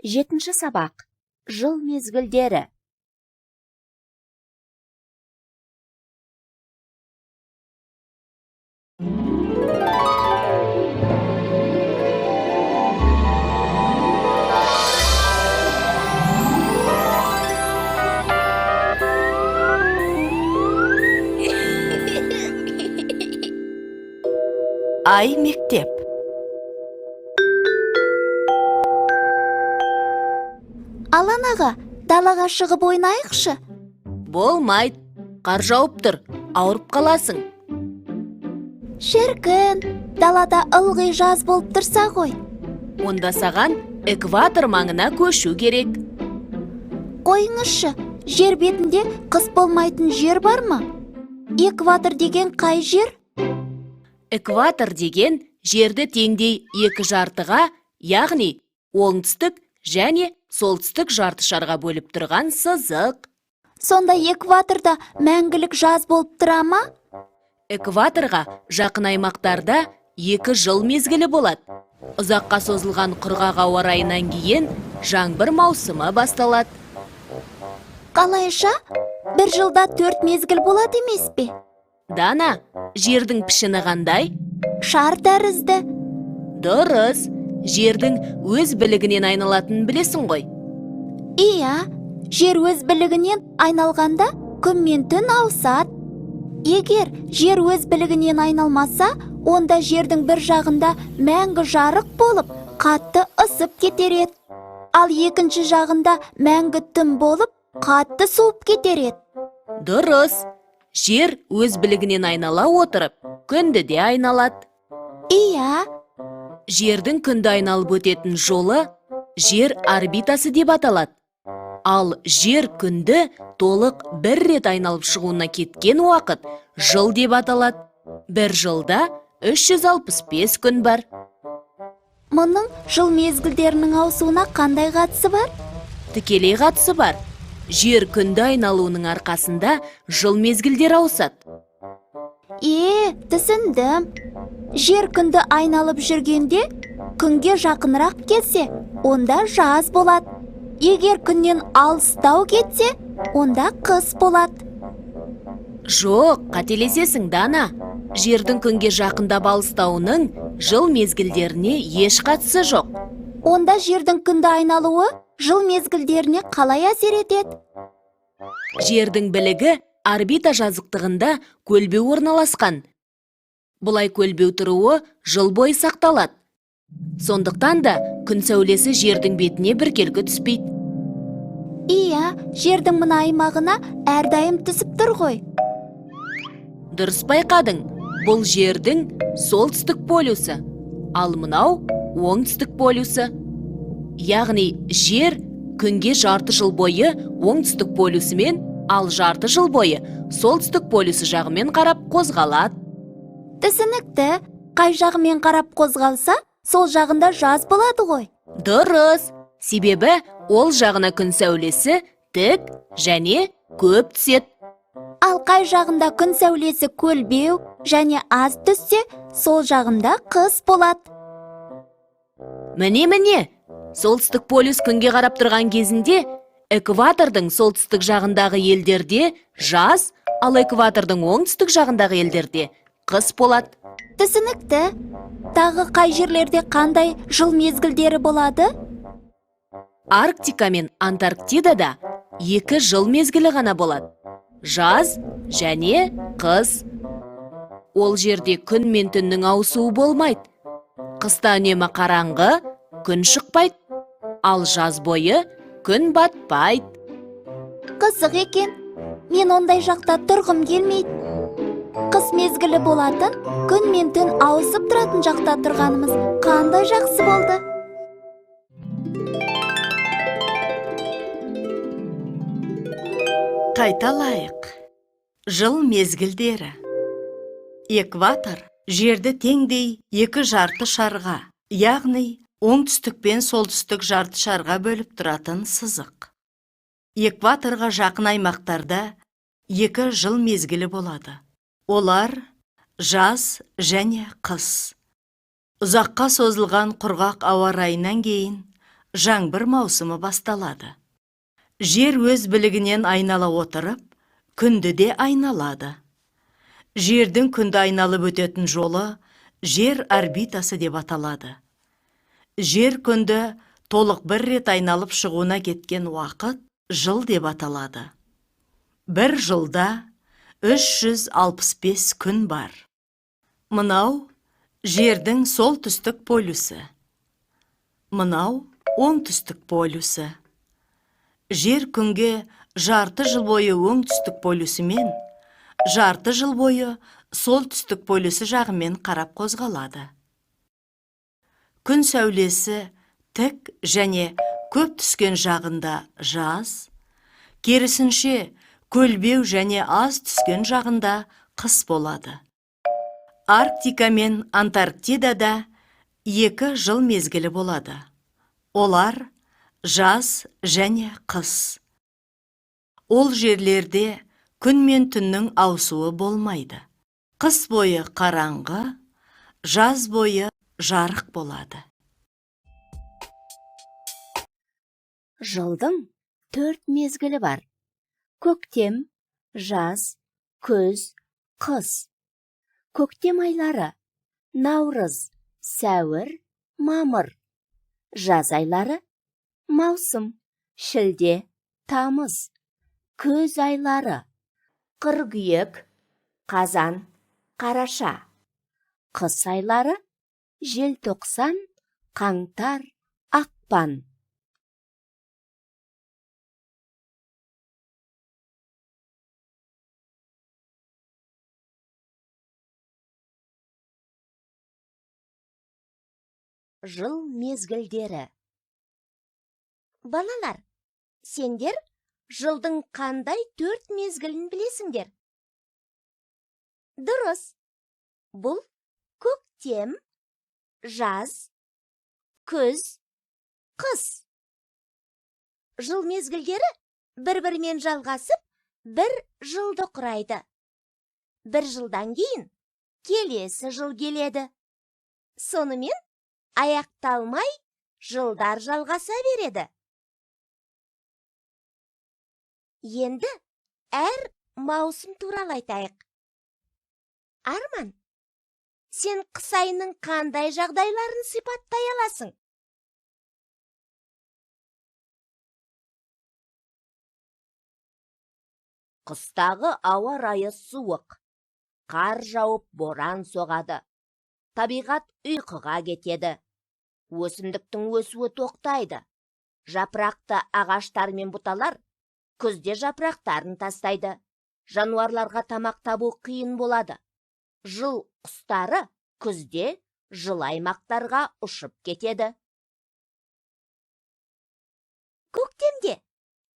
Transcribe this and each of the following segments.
Жетінші сабақ. Жыл мезгілдері. Ай мектеп. Алан аға, далаға шығып ойнайықшы. Болмайды. Қар жауып тұр, ауырып қаласың. Шіркін, далада ылғи жаз болып тұрса ғой. Онда саған экватор маңына көшу керек. Қойыңызшы, жер бетінде қыс болмайтын жер бар ма? Экватор деген қай жер? Экватор деген жерді теңдей екі жартыға, яғни оңтүстік және солтүстік жартышарға бөліп тұрған сызық. Сонда экваторда мәңгілік жаз болып тұра ма? Экваторға жақын аймақтарда 2 жыл мезгілі болады. Ұзаққа созылған құрғақ ауа райынан кейін жаңбыр маусымы басталады. Қалайша, бір жылда 4 мезгіл болады емес пе? Дана, жердің пішіні қандай? Шар тәрізді. Дұрыс, жердің өз білігінен айналатынын білесің ғой. Иә, жер өз білігінен айналғанда күн мен түн ауысады. Егер жер өз білігінен айналмаса, онда жердің бір жағында мәңгі жарық болып, қатты ысып кетер еді. Ал екінші жағында мәңгі түн болып, қатты суып кетер еді. Дұрыс, жер өз білігінен айнала отырып, күнді де айналады. Иә, Жердің күнді айналып өтетін жолы жер орбитасы деп аталады. Ал жер күнді толық бір рет айналып шығуына кеткен уақыт жыл деп аталады. Бір жылда 365 күн бар. мұның жыл мезгілдерінің ауысуына қандай қатысы бар? Тікелей қатысы бар. Жер күнді айналуының арқасында жыл мезгілдер ауысады. Түсіндім. Жер күнді айналып жүргенде, күнге жақынырақ кетсе, онда жаз болады. Егер күннен алыстау кетсе, онда қыс болады. Жоқ, қателесесің, Дана. Жердің күнге жақындап алыстауының жыл мезгілдеріне еш қатысы жоқ. Онда жердің күнді айналуы жыл мезгілдеріне қалай әсер етеді? Жердің білігі орбита жазықтығында көлбеу орналасқан. Бұлай көлбеу тұруы жыл бойы сақталады. Сондықтан да күн сәулесі жердің бетіне біркелкі түспейді. Иә, жердің мына аймағына әрдайым түсіп тұр ғой. Дұрыс байқадың, бұл жердің солтүстік полюсы, ал мынау оңтүстік полюсы. Яғни жер күнге жарты жыл бойы оңтүстік полюсімен, ал жарты жыл бойы солтүстік полюсы жағымен қарап қозғалады. Түсінікті, қай жағымен қарап қозғалса, сол жағында жаз болады ғой. Дұрыс, себебі ол жағына күн сәулесі тік және көп түседі. Ал қай жағында күн сәулесі көлбеу және аз түссе, сол жағында қыс болады. Міне, солтүстік полюс күнге қарап тұрған кезінде экватордың солтүстік жағындағы елдерде жаз, ал экватордың оңтүстік жағындағы елдерде қыс болады. Түсінікті. Тағы қай жерлерде қандай жыл мезгілдері болады? Арктика мен Антарктидада 2 жыл мезгілі ғана болады. Жаз және қыс. Ол жерде күн мен түннің ауысуы болмайды. Қыста үнемі қараңғы, күн шықпайды. Ал жаз бойы күн батпайды. Қызық екен. Мен ондай жақта тұрғым келмейді. Қыс мезгілі болатын, күн мен түн ауысып тұратын жақта тұрғанымыз қандай жақсы болды. Қайталайық. Жыл мезгілдері. Экватор жерді теңдей 2 жарты шарға, яғни оңтүстік пен солтүстік жарты шарға бөліп тұратын сызық. Экваторға жақын аймақтарда 2 жыл мезгілі болады. Олар жаз және қыс. Ұзаққа созылған құрғақ ауа райынан кейін жаңбыр маусымы басталады. Жер өз білігінен айнала отырып, күнді де айналады. Жердің күнді айналып өтетін жолы жер орбитасы деп аталады. Жер күнді толық бір рет айналып шығуына кеткен уақыт жыл деп аталады. Бір жылда 365 күн бар. Мынау жердің солтүстік полюсі. Мынау оңтүстік полюсі. Жер күнге жарты жыл бойы оңтүстік полюсімен, жарты жыл бойы солтүстік полюсі жағымен қарап қозғалады. Күн сәулесі тік және көп түскен жағында жаз, керісінше көлбеу және аз түскен жағында қыс болады. Арктика мен Антарктидада 2 жыл мезгілі болады. Олар жаз және қыс. Ол жерлерде күн мен түннің ауысуы болмайды. Қыс бойы қараңғы, жаз бойы жарық болады. Жылдың 4 мезгілі бар. Көктем, жаз, күз, қыс. Көктем айлары: наурыз, сәуір, мамыр. Жаз айлары: маусым, шілде, тамыз. Күз айлары: қыркүйек, қазан, қараша. Қыс айлары: желтоқсан, қаңтар, ақпан. Жыл мезгілдері. Балалар, сендер жылдың қандай 4 мезгілін білесіңдер? Дұрыс. Бұл көктем, жаз, күз, қыс. Жыл мезгілдері бір-бірімен жалғасып, бір жылды құрайды. Бір жылдан кейін келесі жыл келеді. Сонымен аяқталмай жылдар жалғаса береді. Енді әр маусым туралы айтайық. Арман, сен қыс айының қандай жағдайларын сипаттай аласың? Қыстағы ауа райы суық. Қар жауып, боран соғады. Табиғат ұйқыға кетеді. Өсімдіктің өсуі тоқтайды. Жапырақты ағаштар мен бұталар күзде жапырақтарын тастайды. Жануарларға тамақ табу қиын болады. Жыл құстары күзде жыл аймақтарға ұшып кетеді. Көктемде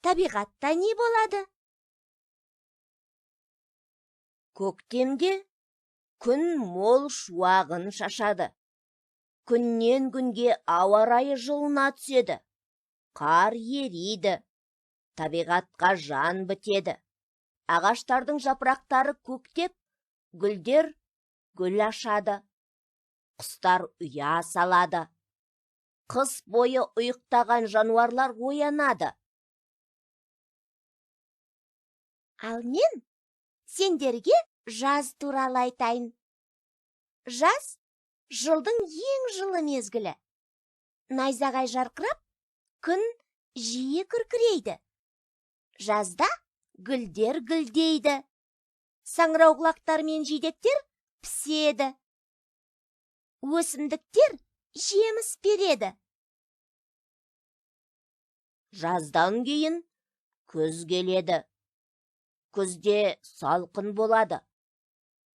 табиғатта не болады? Көктемде күн мол шуағын шашады. Күннен күнге ауа райы жылына түседі. Қар ериді. Табиғатқа жан бітеді. Ағаштардың жапырақтары көктеп, гүлдер гүл ашады. Құстар ұя салады. Қыс бойы ұйықтаған жануарлар оянады. Ал мен сендерге жаз туралы айтайын. Жаз жылдың ең жылы мезгілі. Найзағай жарқырап, күн жиі күркірейді. Жазда гүлдер гүлдейді. Саңырауқұлақтар мен жидектер піседі. Өсімдіктер жеміс береді. Жаздан кейін күз келеді. Күзде салқын болады.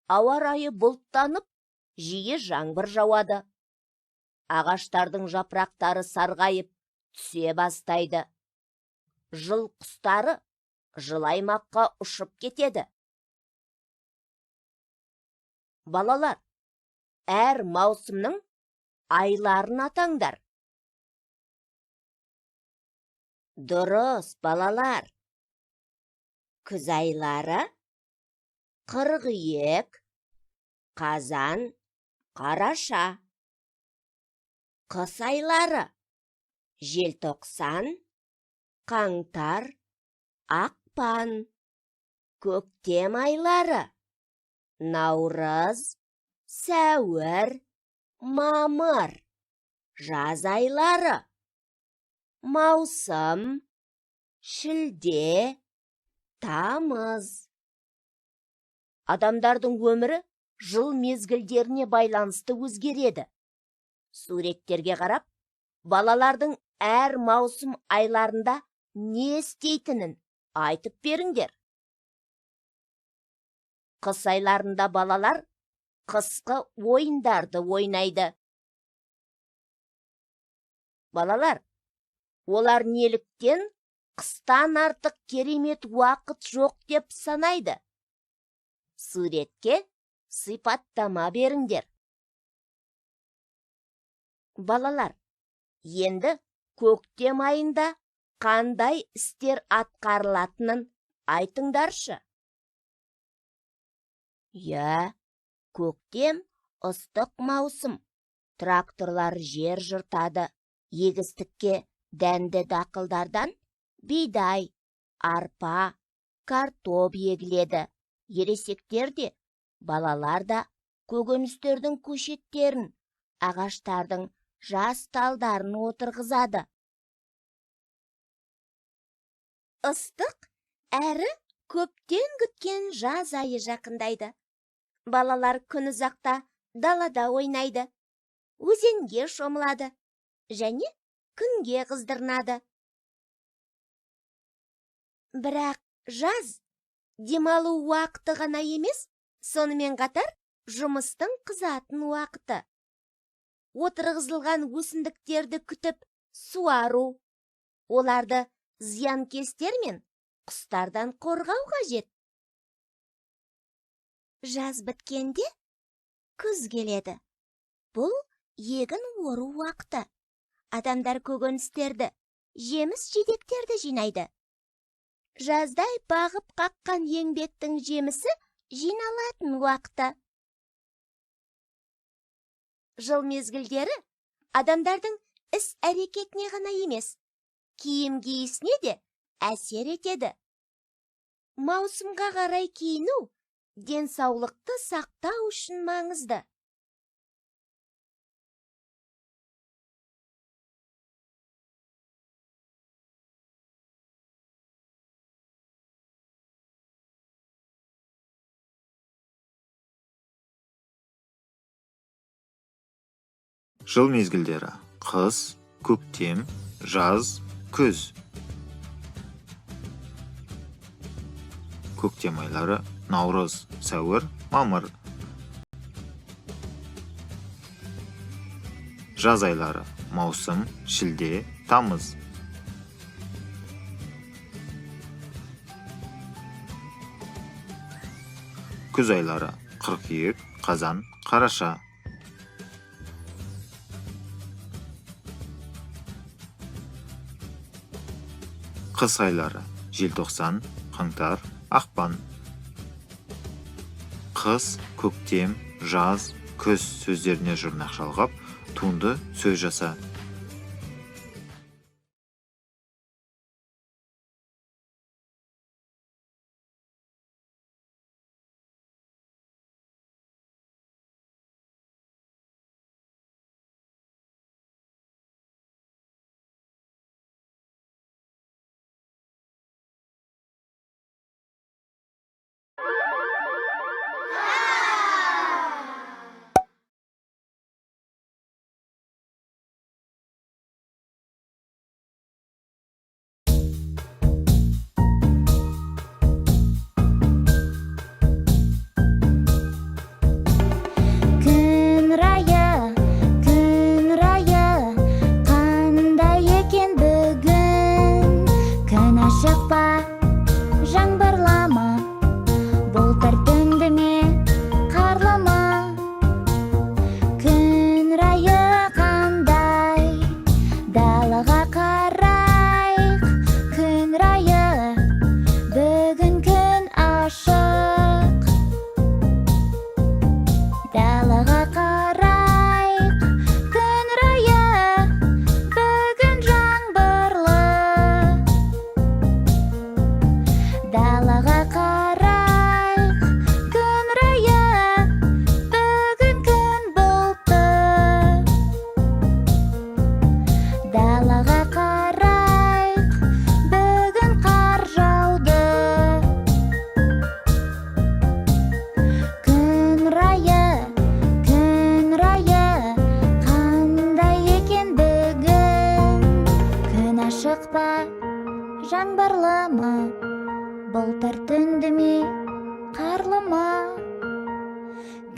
Ауа райы бұлттанып, жиі жаңбыр жауады. Ағаштардың жапырақтары сарғайып, түсе бастайды. Жыл құстары жыл аймаққа ұшып кетеді. Балалар, әр маусымның айларын атаңдар. Дұрыс, балалар. Күз айлары: қыркүйек, қазан, қараша. Қыс айлары: желтоқсан, қаңтар, ақпан. Көктем айлары: наурыз, сәуір, мамыр. Жаз айлары: маусым, шілде, тамыз. Адамдардың өмірі жыл мезгілдеріне байланысты өзгереді. Суреттерге қарап, балалардың әр маусым айларында не істейтінін айтып беріңдер. Қыс айларында балалар қысқы ойындарды ойнайды. Балалар, олар неліктен қыстан артық керемет уақыт жоқ деп санайды? Суретке сипаттама беріңдер. Балалар, енді көктем айында қандай істер атқарылатынын айтыңдаршы. Көктем ыстық маусым. Тракторлар жер жыртады. Егістікке дәнді дақылдардан бидай, арпа, картоп егіледі. Ересектер де, балалар да көкөністердің көшеттерін, ағаштардың жас талдарын отырғызады. Ыстық әрі көптен күткен жаз айы жақындайды. Балалар күн ұзақта далада ойнайды, өзенге шомылады және күнге қыздырынады. Бірақ жаз демалу уақыты ғана емес, сонымен қатар жұмыстың қызатын уақыты. Отырғызылған өсімдіктерді күтіп суару, оларды зиянкестер мен құстардан қорғау қажет. Жаз біткенде күз келеді. Бұл егін ору уақыты. Адамдар көкөністерді, жеміс-жидектерді жинайды. Жаздай бағып қаққан еңбектің жемісі жиналатын уақыты. Жыл мезгілдері адамдардың іс-әрекетіне ғана емес, киім киісіне де әсер етеді. Маусымға қарай киіну денсаулықты сақтау үшін маңызды. Жыл мезгілдері: қыс, көктем, жаз, күз. Көктем айлары: наурыз, сәуір, мамыр. Жаз айлары: маусым, шілде, тамыз. Күз айлары: қыркүйек, қазан, қараша. Қыс айлары: желтоқсан, қаңтар, ақпан. Қыс, көктем, жаз, күз сөздеріне жұрнақ жалғап, туынды сөз жаса.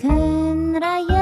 күн райы